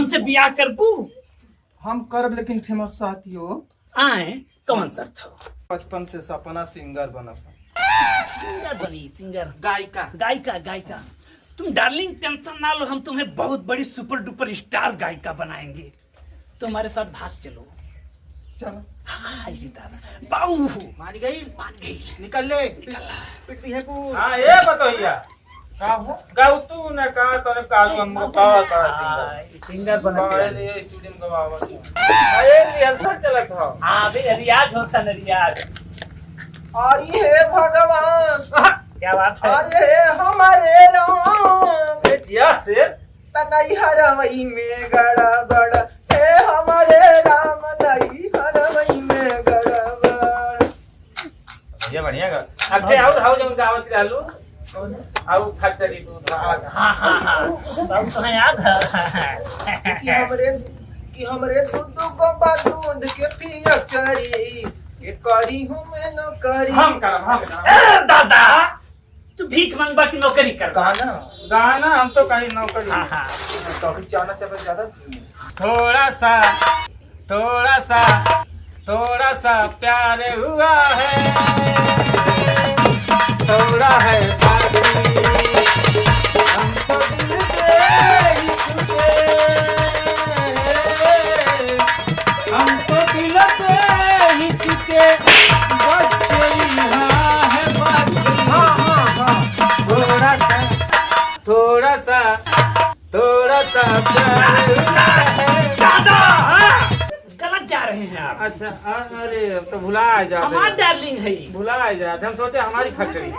हमसे बियाह करबू? हम करब, लेकिन फेमस साथी हो। आए कौन शर्त हो? बचपन से सपना सिंगर बनब। सिंगर बनी, सिंगर, गायिका। गायिका, गायिका। तुम डार्लिंग टेंशन ना लो, हम तुम्हें बहुत बड़ी सुपर डुपर स्टार गायिका बनाएंगे। तो हमारे साथ भाग चलो। चलो। हाय दादा, बाऊ मान गई। मान गई। निकल ले। निकल। पिटती है कूद। हाँ ये बताइया का हो? गाऊ तू ने कहा तने कालू हम गावा का सिंगर बना गाए लिए स्टूडियो में गवावत। अरे रिहर्सल चलत हो। हाँ अभी रियाज होता न, रियाज। आई हे भगवान, क्या बात है? अरे हमारे राम बेचिया से तनई हरवई में गड़बड़, हे हमारे राम नई हरवई में गड़बड़। ये बढ़िया गा अबे आउ हाउ जब गावत रहलू आउ फैक्ट्री दूध हाँ हाँ हाँ, बाबू तुम्हें याद है? कि हमरे दूध को दूध के पिया करी, ये करी हूँ मैं न करी। हम दादा तू भीख मंगवा की नौकरी कर। गाना गाना हम तो कहीं नौकरी हाँ हाँ, कभी जाना चाहिए ज्यादा। थोड़ा सा प्यार हुआ है, थोड़ा है बाकी, हमको दिल से ही छूटे, हमको दिल से ही छूटे, बस तेरी यहाँ है बाकी। थोड़ा सा प्यार हुआ है। दादा गलत जा रहे हैं आप। अच्छा अरे अब तो भुला जाते हमारा डार्लिंग है। भुला जाते हम सोचे हमारी फैक्ट्री